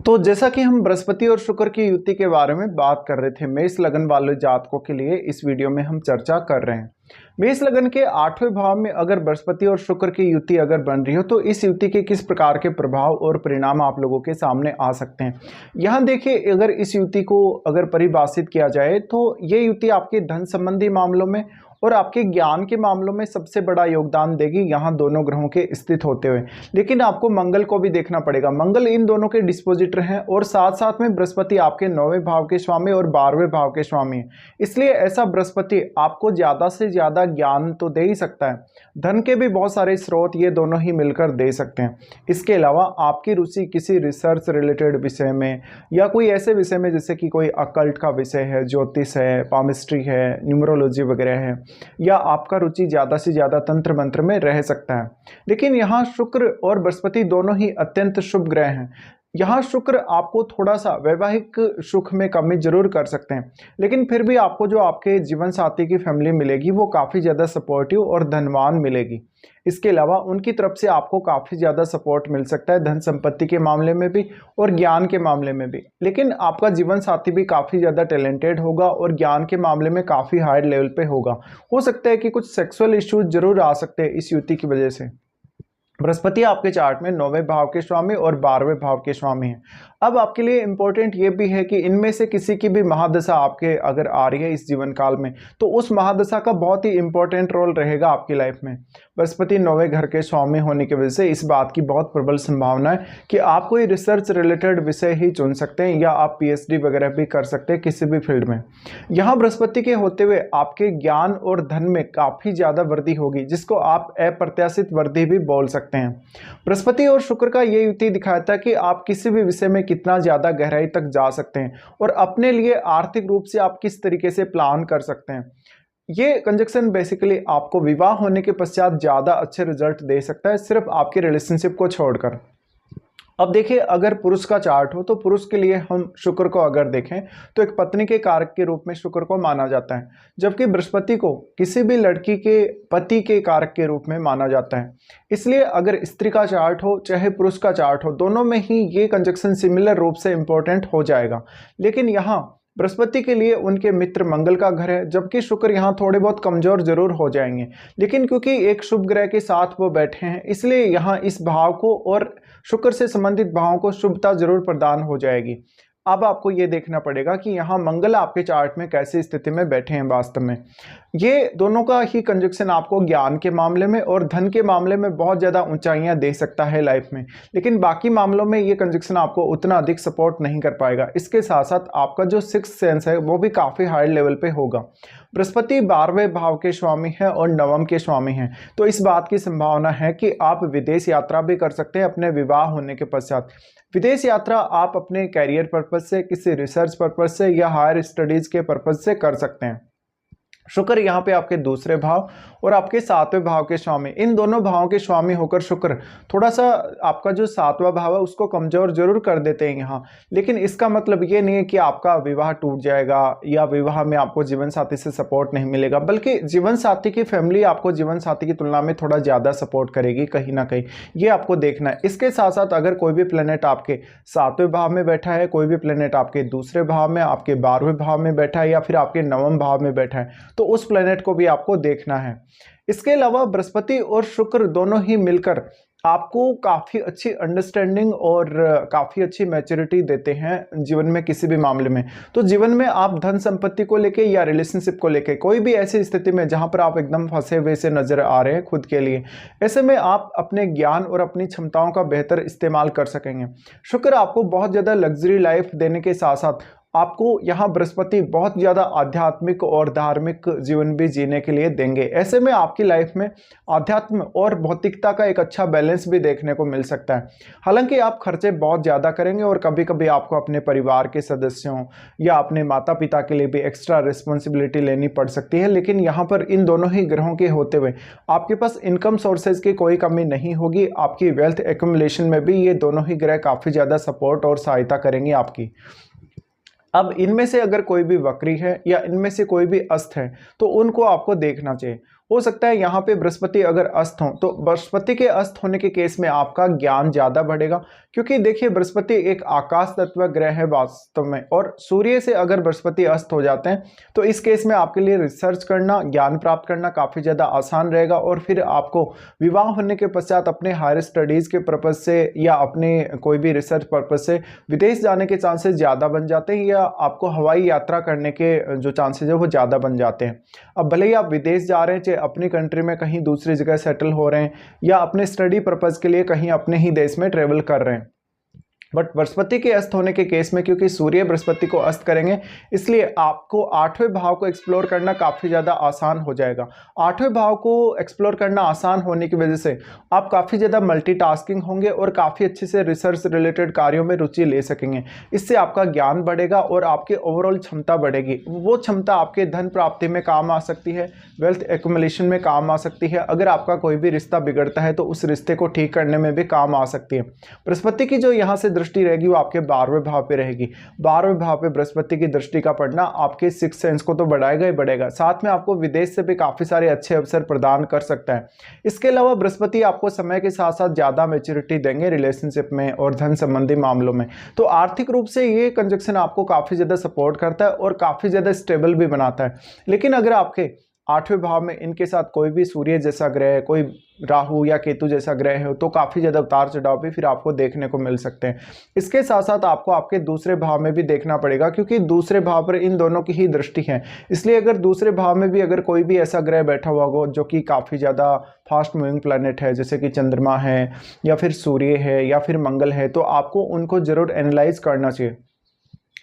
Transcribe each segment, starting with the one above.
तो जैसा कि हम बृहस्पति और शुक्र की युति के बारे में बात कर रहे थे, मेष लगन वाले जातकों के लिए इस वीडियो में हम चर्चा कर रहे हैं। मेष लगन के 8वें भाव में अगर बृहस्पति और शुक्र की युति अगर बन रही हो तो इस युति के किस प्रकार के प्रभाव और परिणाम आप लोगों के सामने आ सकते हैं। यहाँ देखिए, अगर इस युति को अगर परिभाषित किया जाए तो ये युति आपके धन संबंधी मामलों में और आपके ज्ञान के मामलों में सबसे बड़ा योगदान देगी, यहाँ दोनों ग्रहों के स्थित होते हुए। लेकिन आपको मंगल को भी देखना पड़ेगा, मंगल इन दोनों के डिस्पोजिटर हैं और साथ साथ में बृहस्पति आपके 9वें भाव के स्वामी और 12वें भाव के स्वामी हैं। इसलिए ऐसा बृहस्पति आपको ज़्यादा से ज़्यादा ज्ञान तो दे ही सकता है, धन के भी बहुत सारे स्रोत ये दोनों ही मिलकर दे सकते हैं। इसके अलावा आपकी रुचि किसी रिसर्च रिलेटेड विषय में या कोई ऐसे विषय में जैसे कि कोई अकल्ट का विषय है, ज्योतिष है, पामिस्ट्री है, न्यूमरोलॉजी वगैरह है, या आपका रुचि ज़्यादा से ज़्यादा तंत्र मंत्र में रह सकता है। लेकिन यहाँ शुक्र और बृहस्पति दोनों ही अत्यंत शुभ ग्रह हैं। यहाँ शुक्र आपको थोड़ा सा वैवाहिक सुख में कमी जरूर कर सकते हैं, लेकिन फिर भी आपको जो आपके जीवन साथी की फैमिली मिलेगी वो काफ़ी ज़्यादा सपोर्टिव और धनवान मिलेगी। इसके अलावा उनकी तरफ से आपको काफ़ी ज़्यादा सपोर्ट मिल सकता है, धन संपत्ति के मामले में भी और ज्ञान के मामले में भी। लेकिन आपका जीवन साथी भी काफ़ी ज़्यादा टैलेंटेड होगा और ज्ञान के मामले में काफ़ी हाई लेवल पे होगा। हो सकता है कि कुछ सेक्सुअल इश्यूज जरूर आ सकते हैं इस युति की वजह से। बृहस्पति आपके चार्ट में 9वें भाव के स्वामी और 12वें भाव के स्वामी हैं। अब आपके लिए इंपॉर्टेंट ये भी है कि इनमें से किसी की भी महादशा आपके अगर आ रही है इस जीवन काल में तो उस महादशा का बहुत ही इंपॉर्टेंट रोल रहेगा आपकी लाइफ में। बृहस्पति 9वें घर के स्वामी होने की वजह से इस बात की बहुत प्रबल संभावना है कि आप कोई रिसर्च रिलेटेड विषय ही चुन सकते हैं या आप पीएचडी वगैरह भी कर सकते हैं किसी भी फील्ड में। यहाँ बृहस्पति के होते हुए आपके ज्ञान और धन में काफ़ी ज़्यादा वृद्धि होगी, जिसको आप अप्रत्याशित वृद्धि भी बोल सकते हैं। बृहस्पति और शुक्र का ये युति दिखाता है कि आप किसी भी विषय में कितना ज़्यादा गहराई तक जा सकते हैं और अपने लिए आर्थिक रूप से आप किस तरीके से प्लान कर सकते हैं। ये कंजक्शन बेसिकली आपको विवाह होने के पश्चात ज़्यादा अच्छे रिजल्ट दे सकता है, सिर्फ आपके रिलेशनशिप को छोड़कर। अब देखिए, अगर पुरुष का चार्ट हो तो पुरुष के लिए हम शुक्र को अगर देखें तो एक पत्नी के कारक के रूप में शुक्र को माना जाता है, जबकि बृहस्पति को किसी भी लड़की के पति के कारक के रूप में माना जाता है। इसलिए अगर स्त्री का चार्ट हो चाहे पुरुष का चार्ट हो, दोनों में ही ये कंजक्शन सिमिलर रूप से इंपॉर्टेंट हो जाएगा। लेकिन यहाँ बृहस्पति के लिए उनके मित्र मंगल का घर है, जबकि शुक्र यहाँ थोड़े बहुत कमजोर जरूर हो जाएंगे। लेकिन क्योंकि एक शुभ ग्रह के साथ वो बैठे हैं, इसलिए यहाँ इस भाव को और शुक्र से संबंधित भावों को शुभता जरूर प्रदान हो जाएगी। अब आपको ये देखना पड़ेगा कि यहाँ मंगल आपके चार्ट में कैसी स्थिति में बैठे हैं। वास्तव में ये दोनों का ही कंजक्शन आपको ज्ञान के मामले में और धन के मामले में बहुत ज़्यादा ऊंचाइयां दे सकता है लाइफ में, लेकिन बाकी मामलों में ये कंजक्शन आपको उतना अधिक सपोर्ट नहीं कर पाएगा। इसके साथ साथ आपका जो सिक्स्थ सेंस है वो भी काफ़ी हाई लेवल पे होगा। बृहस्पति 12वें भाव के स्वामी है और 9वें के स्वामी हैं, तो इस बात की संभावना है कि आप विदेश यात्रा भी कर सकते हैं अपने विवाह होने के पश्चात। विदेश यात्रा आप अपने कैरियर पर्पज से, किसी रिसर्च पर्पज से या हायर स्टडीज के पर्पज से कर सकते हैं। शुक्र यहाँ पे आपके दूसरे भाव और आपके 7वें भाव के स्वामी, इन दोनों भावों के स्वामी होकर शुक्र थोड़ा सा आपका जो 7वां भाव है उसको कमजोर जरूर कर देते हैं यहाँ। लेकिन इसका मतलब ये नहीं है कि आपका विवाह टूट जाएगा या विवाह में आपको जीवन साथी से सपोर्ट नहीं मिलेगा, बल्कि जीवन साथी की फैमिली आपको जीवन साथी की तुलना में थोड़ा ज़्यादा सपोर्ट करेगी कहीं ना कहीं, ये आपको देखना है। इसके साथ साथ अगर कोई भी प्लेनेट आपके 7वें भाव में बैठा है, कोई भी प्लेनेट आपके दूसरे भाव में, आपके 12वें भाव में बैठा है या फिर आपके 9वें भाव में बैठा है, तो उस प्लेनेट को भी आपको देखना है। इसके अलावा बृहस्पति और शुक्र दोनों ही मिलकर आपको काफ़ी अच्छी अंडरस्टैंडिंग और काफ़ी अच्छी मैच्योरिटी देते हैं जीवन में किसी भी मामले में। तो जीवन में आप धन संपत्ति को लेके या रिलेशनशिप को लेके कोई भी ऐसी स्थिति में जहां पर आप एकदम फंसे हुए से नजर आ रहे हैं खुद के लिए, ऐसे में आप अपने ज्ञान और अपनी क्षमताओं का बेहतर इस्तेमाल कर सकेंगे। शुक्र आपको बहुत ज़्यादा लग्जरी लाइफ देने के साथ साथ आपको यहाँ बृहस्पति बहुत ज़्यादा आध्यात्मिक और धार्मिक जीवन भी जीने के लिए देंगे। ऐसे में आपकी लाइफ में आध्यात्म और भौतिकता का एक अच्छा बैलेंस भी देखने को मिल सकता है। हालांकि आप खर्चे बहुत ज़्यादा करेंगे और कभी कभी आपको अपने परिवार के सदस्यों या अपने माता पिता के लिए भी एक्स्ट्रा रिस्पॉन्सिबिलिटी लेनी पड़ सकती है, लेकिन यहाँ पर इन दोनों ही ग्रहों के होते हुए आपके पास इनकम सोर्सेज की कोई कमी नहीं होगी। आपकी वेल्थ एक्युमुलेशन में भी ये दोनों ही ग्रह काफ़ी ज़्यादा सपोर्ट और सहायता करेंगे आपकी। अब इनमें से अगर कोई भी वक्री है या इनमें से कोई भी अस्त है तो उनको आपको देखना चाहिए। हो सकता है यहाँ पे बृहस्पति अगर अस्त हो तो बृहस्पति के अस्त होने के केस में आपका ज्ञान ज़्यादा बढ़ेगा, क्योंकि देखिए बृहस्पति एक आकाश तत्व ग्रह है वास्तव में, और सूर्य से अगर बृहस्पति अस्त हो जाते हैं तो इस केस में आपके लिए रिसर्च करना, ज्ञान प्राप्त करना काफ़ी ज़्यादा आसान रहेगा। और फिर आपको विवाह होने के पश्चात अपने हायर स्टडीज़ के पर्पज़ से या अपने कोई भी रिसर्च पर्पज़ से विदेश जाने के चांसेस ज़्यादा बन जाते हैं, या आपको हवाई यात्रा करने के जो चांसेस है वो ज़्यादा बन जाते हैं। अब भले ही आप विदेश जा रहे हैं, चाहे अपनी कंट्री में कहीं दूसरी जगह सेटल हो रहे हैं, या अपने स्टडी पर्पज़ के लिए कहीं अपने ही देश में ट्रेवल कर रहे हैं, बट बृहस्पति के अस्त होने के केस में क्योंकि सूर्य बृहस्पति को अस्त करेंगे, इसलिए आपको 8वें भाव को एक्सप्लोर करना काफ़ी ज़्यादा आसान हो जाएगा। 8वें भाव को एक्सप्लोर करना आसान होने की वजह से आप काफ़ी ज़्यादा मल्टीटास्किंग होंगे और काफ़ी अच्छे से रिसर्च रिलेटेड कार्यों में रुचि ले सकेंगे। इससे आपका ज्ञान बढ़ेगा और आपकी ओवरऑल क्षमता बढ़ेगी। वो क्षमता आपके धन प्राप्ति में काम आ सकती है, वेल्थ एक्युमुलेशन में काम आ सकती है। अगर आपका कोई भी रिश्ता बिगड़ता है तो उस रिश्ते को ठीक करने में भी काम आ सकती है। बृहस्पति की जो यहाँ से दृष्टि रहेगी वो आपके 12वें भाव पे रहेगी। 12वें भाव पे बृहस्पति की दृष्टि का पड़ना आपके सिक्स सेंस को तो बढ़ाएगा ही बढ़ेगा, साथ में आपको विदेश से भी काफी सारे अच्छे अवसर प्रदान कर सकता है। इसके अलावा बृहस्पति आपको समय के साथ साथ ज्यादा मैच्योरिटी देंगे रिलेशनशिप में और धन संबंधी मामलों में। तो आर्थिक रूप से ये कंजक्शन आपको काफी ज्यादा सपोर्ट करता है और काफी ज्यादा स्टेबल भी बनाता है। लेकिन अगर आपके 8वें भाव में इनके साथ कोई भी सूर्य जैसा ग्रह, कोई राहु या केतु जैसा ग्रह हो तो काफ़ी ज़्यादा उतार चढ़ाव भी फिर आपको देखने को मिल सकते हैं। इसके साथ साथ आपको आपके दूसरे भाव में भी देखना पड़ेगा, क्योंकि दूसरे भाव पर इन दोनों की ही दृष्टि है। इसलिए अगर दूसरे भाव में भी अगर कोई भी ऐसा ग्रह बैठा हुआ हो जो कि काफ़ी ज़्यादा फास्ट मूविंग प्लैनेट है, जैसे कि चंद्रमा है या फिर सूर्य है या फिर मंगल है, तो आपको उनको जरूर एनालाइज करना चाहिए।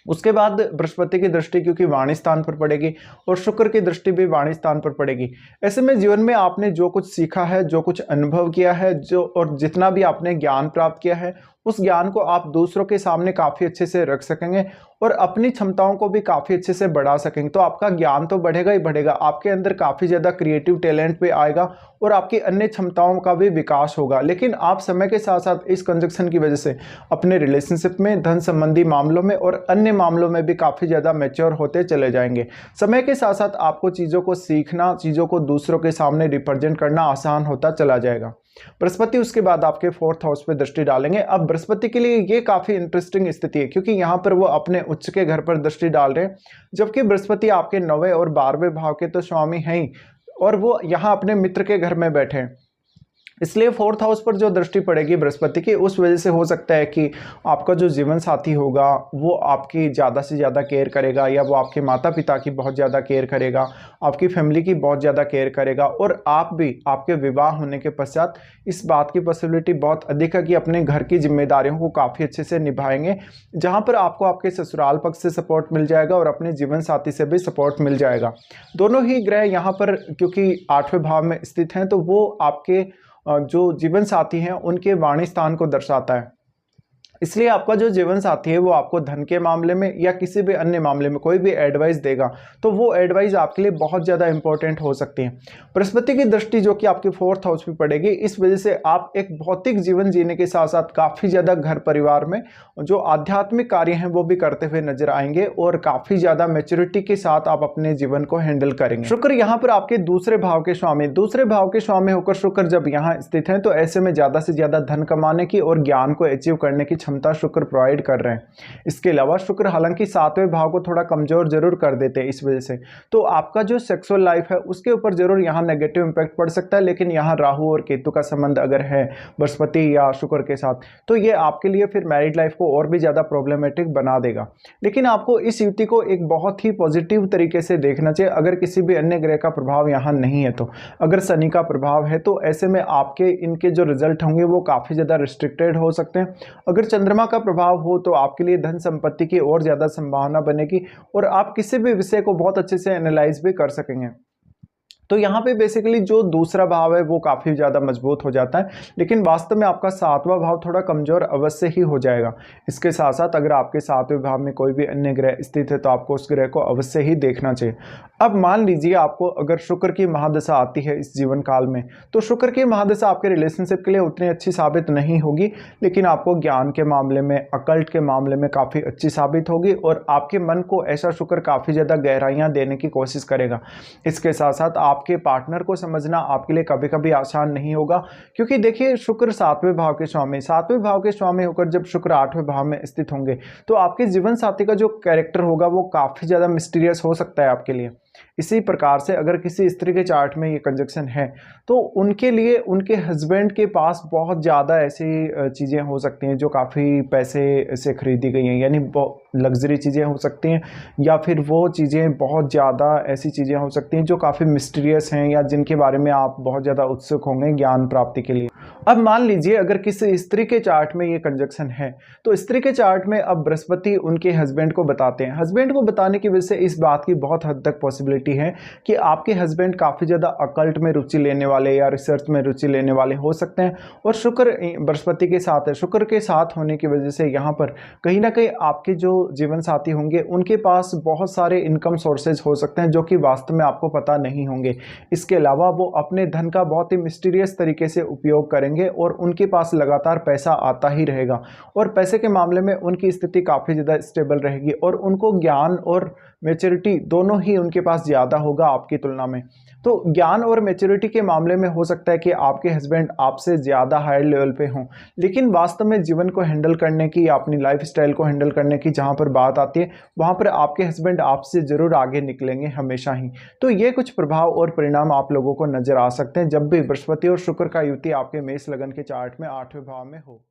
उसके बाद बृहस्पति की दृष्टि क्योंकि वाणी स्थान पर पड़ेगी और शुक्र की दृष्टि भी वाणी स्थान पर पड़ेगी। ऐसे में जीवन में आपने जो कुछ सीखा है, जो कुछ अनुभव किया है, जो और जितना भी आपने ज्ञान प्राप्त किया है, उस ज्ञान को आप दूसरों के सामने काफ़ी अच्छे से रख सकेंगे और अपनी क्षमताओं को भी काफ़ी अच्छे से बढ़ा सकेंगे। तो आपका ज्ञान तो बढ़ेगा ही बढ़ेगा, आपके अंदर काफ़ी ज़्यादा क्रिएटिव टैलेंट भी आएगा और आपकी अन्य क्षमताओं का भी विकास होगा। लेकिन आप समय के साथ साथ इस कंजक्शन की वजह से अपने रिलेशनशिप में, धन संबंधी मामलों में और अन्य मामलों में भी काफ़ी ज़्यादा मैच्योर होते चले जाएंगे। समय के साथ साथ आपको चीज़ों को सीखना, चीज़ों को दूसरों के सामने रिप्रेजेंट करना आसान होता चला जाएगा। बृहस्पति उसके बाद आपके 4th हाउस पे दृष्टि डालेंगे। अब बृहस्पति के लिए ये काफ़ी इंटरेस्टिंग स्थिति है, क्योंकि यहाँ पर वो अपने उच्च के घर पर दृष्टि डाल रहे हैं, जबकि बृहस्पति आपके 9वें और 12वें भाव के तो स्वामी हैं ही, और वो यहाँ अपने मित्र के घर में बैठे हैं। इसलिए 4th हाउस पर जो दृष्टि पड़ेगी बृहस्पति की, उस वजह से हो सकता है कि आपका जो जीवन साथी होगा वो आपकी ज़्यादा से ज़्यादा केयर करेगा, या वो आपके माता पिता की बहुत ज़्यादा केयर करेगा, आपकी फैमिली की बहुत ज़्यादा केयर करेगा, और आप भी आपके विवाह होने के पश्चात इस बात की पॉसिबिलिटी बहुत अधिक है कि अपने घर की जिम्मेदारियों को काफ़ी अच्छे से निभाएंगे, जहाँ पर आपको आपके ससुराल पक्ष से सपोर्ट मिल जाएगा और अपने जीवन साथी से भी सपोर्ट मिल जाएगा। दोनों ही ग्रह यहाँ पर क्योंकि 8वें भाव में स्थित हैं, तो वो आपके जो जीवन साथी हैं उनके वाणी स्थान को दर्शाता है। इसलिए आपका जो जीवन साथी है वो आपको धन के मामले में या किसी भी अन्य मामले में कोई भी एडवाइस देगा, तो वो एडवाइस आपके लिए बहुत ज़्यादा इंपॉर्टेंट हो सकती है। बृहस्पति की दृष्टि जो कि आपके 4th हाउस में पड़ेगी, इस वजह से आप एक भौतिक जीवन जीने के साथ साथ काफ़ी ज़्यादा घर परिवार में जो आध्यात्मिक कार्य हैं वो भी करते हुए नजर आएंगे और काफ़ी ज़्यादा मैच्योरिटी के साथ आप अपने जीवन को हैंडल करेंगे। शुक्र यहाँ पर आपके दूसरे भाव के स्वामी, दूसरे भाव के स्वामी होकर शुक्र जब यहाँ स्थित हैं, तो ऐसे में ज़्यादा से ज़्यादा धन कमाने की और ज्ञान को अचीव करने की क्षमता शुक्र प्रोवाइड कर रहे हैं। इसके अलावा शुक्र हालांकि 7वें भाव को थोड़ा कमजोर जरूर कर देते हैं, इस वजह से तो आपका जो सेक्सुअल लाइफ है उसके ऊपर जरूर यहाँ नेगेटिव इंपैक्ट पड़ सकता है। लेकिन यहाँ राहु और केतु का संबंध अगर है बृहस्पति या शुक्र के साथ, तो ये आपके लिए फिर मैरिड लाइफ को और भी ज़्यादा प्रॉब्लमेटिक बना देगा। लेकिन आपको इस युति को एक बहुत ही पॉजिटिव तरीके से देखना चाहिए। अगर किसी भी अन्य ग्रह का प्रभाव यहाँ नहीं है, तो अगर शनि का प्रभाव है, तो ऐसे में आपके इनके जो रिजल्ट होंगे वो काफ़ी ज़्यादा रिस्ट्रिक्टेड हो सकते हैं। अगर चंद्रमा का प्रभाव हो तो आपके लिए धन संपत्ति की और ज़्यादा संभावना बनेगी और आप किसी भी विषय को बहुत अच्छे से एनालाइज भी कर सकेंगे। तो यहाँ पे बेसिकली जो दूसरा भाव है वो काफ़ी ज़्यादा मजबूत हो जाता है, लेकिन वास्तव में आपका 7वां भाव थोड़ा कमज़ोर अवश्य ही हो जाएगा। इसके साथ साथ अगर आपके 7वें भाव में कोई भी अन्य ग्रह स्थित है तो आपको उस ग्रह को अवश्य ही देखना चाहिए। अब मान लीजिए आपको अगर शुक्र की महादशा आती है इस जीवन काल में, तो शुक्र की महादशा आपके रिलेशनशिप के लिए उतनी अच्छी साबित नहीं होगी, लेकिन आपको ज्ञान के मामले में, अकल्ट के मामले में काफ़ी अच्छी साबित होगी और आपके मन को ऐसा शुक्र काफ़ी ज़्यादा गहराइयाँ देने की कोशिश करेगा। इसके साथ साथ आपके पार्टनर को समझना आपके लिए कभी कभी आसान नहीं होगा, क्योंकि देखिए शुक्र 7वें भाव के स्वामी, 7वें भाव के स्वामी होकर जब शुक्र 8वें भाव में स्थित होंगे तो आपके जीवन साथी का जो कैरेक्टर होगा वो काफ़ी ज़्यादा मिस्टीरियस हो सकता है आपके लिए। इसी प्रकार से अगर किसी स्त्री के चार्ट में ये कंजक्शन है तो उनके लिए उनके हस्बैंड के पास बहुत ज़्यादा ऐसी चीज़ें हो सकती हैं जो काफ़ी पैसे से खरीदी गई हैं, यानी लग्जरी चीज़ें हो सकती हैं, या फिर वो चीज़ें बहुत ज़्यादा ऐसी चीज़ें हो सकती हैं जो काफ़ी मिस्टीरियस हैं या जिनके बारे में आप बहुत ज़्यादा उत्सुक होंगे ज्ञान प्राप्ति के लिए। अब मान लीजिए अगर किसी स्त्री के चार्ट में ये कंजक्शन है तो स्त्री के चार्ट में अब बृहस्पति उनके हस्बैंड को बताते हैं। हस्बैंड को बताने की वजह से इस बात की बहुत हद तक पॉसिबिलिटी है कि आपके हस्बैंड काफ़ी ज़्यादा अकल्ट में रुचि लेने वाले या रिसर्च में रुचि लेने वाले हो सकते हैं, और शुक्र बृहस्पति के साथ है। शुक्र के साथ होने की वजह से यहाँ पर कहीं ना कहीं आपके जो जीवन साथी होंगे उनके पास बहुत सारे इनकम सोर्सेज हो सकते हैं जो कि वास्तव में आपको पता नहीं होंगे। इसके अलावा वो अपने धन का बहुत ही मिस्टीरियस तरीके से उपयोग करेंगे और उनके पास लगातार पैसा आता ही रहेगा, और पैसे के मामले में उनकी स्थिति काफ़ी ज़्यादा स्टेबल रहेगी और उनको ज्ञान और मैच्योरिटी दोनों ही उनके पास ज़्यादा होगा आपकी तुलना में। तो ज्ञान और मैच्योरिटी के मामले में हो सकता है कि आपके हस्बैंड आपसे ज़्यादा हायर लेवल पे हों, लेकिन वास्तव में जीवन को हैंडल करने की या अपनी लाइफ स्टाइल को हैंडल करने की जहाँ पर बात आती है वहाँ पर आपके हस्बैंड आपसे ज़रूर आगे निकलेंगे हमेशा ही। तो ये कुछ प्रभाव और परिणाम आप लोगों को नज़र आ सकते हैं जब भी बृहस्पति और शुक्र का युति आपके मेष लगन के चार्ट में 8वें भाव में हो।